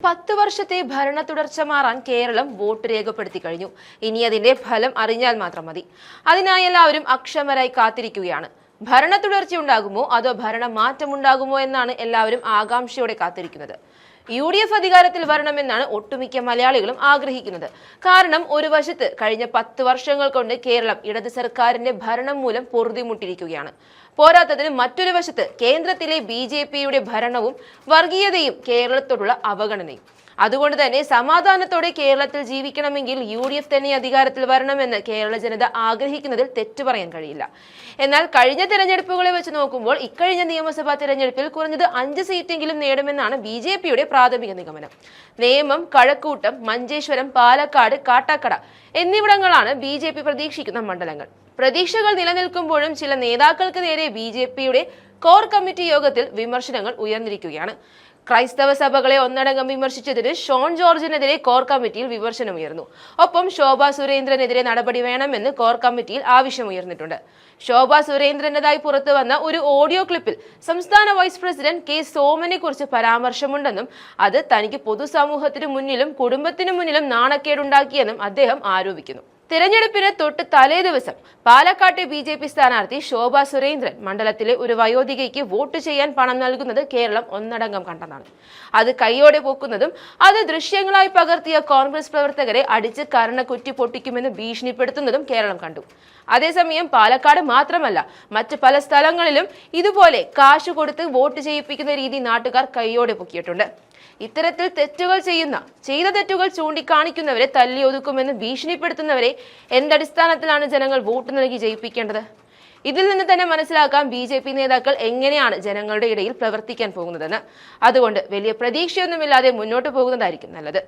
10 വർഷത്തെ ഭരണ തുടർച്ച മാറാൻ കേരളം വോട്ട് രേഖപ്പെടുത്തി കഴിഞ്ഞു. ഇനി അതിന്റെ ഫലം അറിഞ്ഞാൽ മാത്രം മതി. അതിനായി എല്ലാവരും അക്ഷമരായി കാത്തിരിക്കുകയാണ്. ഭരണ തുടർച്ചയുണ്ടാകുമോ അതോ ഭരണ മാറ്റമുണ്ടാകുമോ എന്നാണ് എല്ലാവരും ആകാംക്ഷയോടെ കാത്തിരിക്കുന്നത്. UDF അധികാരത്തിൽ വരണമെന്നാണ് ഒട്ടുമിക്ക മലയാളികളും ആഗ്രഹിക്കുന്നത്. കാരണം ഒരു വശത്ത് കഴിഞ്ഞ 10 വർഷങ്ങൾ കൊണ്ട് കേരളം ഇടത് സർക്കാരിന്റെ ഭരണം മൂലം പൊറുതിമുട്ടിയിരിക്കുകയാണ്. പോരാത്തതിന് മറ്റൊരു വശത്ത് കേന്ദ്രത്തിലെ BJPയുടെ ഭരണവും വർഗീയതയും കേരളത്തോടുള്ള അവഗണനയും. അതുകൊണ്ട് തന്നെ സമാധാനത്തോടെ കേരളത്തിൽ ജീവിക്കണമെങ്കിൽ UDF തന്നെ അധികാരത്തിൽ വരണമെന്ന് കേരള ജനത ആഗ്രഹിക്കുന്നതിൽ തെറ്റു പറയാൻ കഴിയില്ല. എന്നാൽ കഴിഞ്ഞ തെരഞ്ഞെടുപ്പുകളെ വെച്ച് നോക്കുമ്പോൾ ഇക്കഴിഞ്ഞ നിയമസഭാ തെരഞ്ഞെടുപ്പിൽ കുറഞ്ഞത് 5 സീറ്റെങ്കിലും നേടുമെന്നാണ് BJPയുടെ പ്രാഥമിക നിഗമനം. നേമം, കഴക്കൂട്ടം, മഞ്ചേശ്വരം, പാലക്കാട്, കാട്ടാക്കട എന്നിവിടങ്ങളാണ് BJP പ്രതീക്ഷിക്കുന്ന മണ്ഡലങ്ങൾ. പ്രതീക്ഷകൾ നിലനിൽക്കുമ്പോഴും ചില നേതാക്കൾക്ക് നേരെ BJPയുടെ കോർ കമ്മിറ്റി യോഗത്തിൽ വിമർശനങ്ങൾ ഉയർന്നിരിക്കുകയാണ്. ക്രൈസ്തവ സഭകളെ ഒന്നടങ്കം വിമർശിച്ചതിന് ഷോൺ ജോർജിനെതിരെ കോർ കമ്മിറ്റിയിൽ വിമർശനമുയർന്നു. ഒപ്പം ശോഭാ സുരേന്ദ്രനെതിരെ നടപടി വേണമെന്ന് കോർ കമ്മിറ്റിയിൽ ആവശ്യമുയർന്നിട്ടുണ്ട്. ശോഭാ സുരേന്ദ്രന്റേതായി പുറത്തു വന്ന ഒരു ഓഡിയോ ക്ലിപ്പിൽ സംസ്ഥാന വൈസ് പ്രസിഡന്റ് K. സോമനെ കുറിച്ച് പരാമർശമുണ്ടെന്നും അത് തനിക്ക് പൊതുസമൂഹത്തിനു മുന്നിലും കുടുംബത്തിനു മുന്നിലും നാണക്കേടുണ്ടാക്കിയെന്നും അദ്ദേഹം ആരോപിക്കുന്നു. തിരഞ്ഞെടുപ്പിന് തൊട്ട് തലേ ദിവസം പാലക്കാട്ടെ BJP സ്ഥാനാർത്ഥി ശോഭാ സുരേന്ദ്രൻ മണ്ഡലത്തിലെ ഒരു വയോധികയ്ക്ക് വോട്ട് ചെയ്യാൻ പണം നൽകുന്നത് കേരളം ഒന്നടങ്കം കണ്ടതാണ്. അത് കൈയോടെ പോക്കുന്നതും അത് ദൃശ്യങ്ങളായി പകർത്തിയ കോൺഗ്രസ് പ്രവർത്തകരെ അടിച്ച് കരണക്കുറ്റി പൊട്ടിക്കുമെന്ന് ഭീഷണിപ്പെടുത്തുന്നതും കേരളം കണ്ടു. അതേസമയം പാലക്കാട് മാത്രമല്ല മറ്റ് പല സ്ഥലങ്ങളിലും ഇതുപോലെ കാശ് കൊടുത്ത് വോട്ട് ചെയ്യിപ്പിക്കുന്ന രീതി നാട്ടുകാർ കൈയോടെ പൊക്കിയിട്ടുണ്ട്. ഇത്തരത്തിൽ ചെയ്ത തെറ്റുകൾ ചൂണ്ടിക്കാണിക്കുന്നവരെ തല്ലി ഒതുക്കുമെന്ന് ഭീഷണിപ്പെടുത്തുന്നവരെ എന്തടിസ്ഥാനത്തിലാണ് ജനങ്ങൾ വോട്ട് നൽകി ജയിപ്പിക്കേണ്ടത്? ഇതിൽ നിന്ന് തന്നെ മനസ്സിലാക്കാം BJP നേതാക്കൾ എങ്ങനെയാണ് ജനങ്ങളുടെ ഇടയിൽ പ്രവർത്തിക്കാൻ പോകുന്നതെന്ന്. അതുകൊണ്ട് വലിയ പ്രതീക്ഷയൊന്നുമില്ലാതെ മുന്നോട്ട് പോകുന്നതായിരിക്കും നല്ലത്.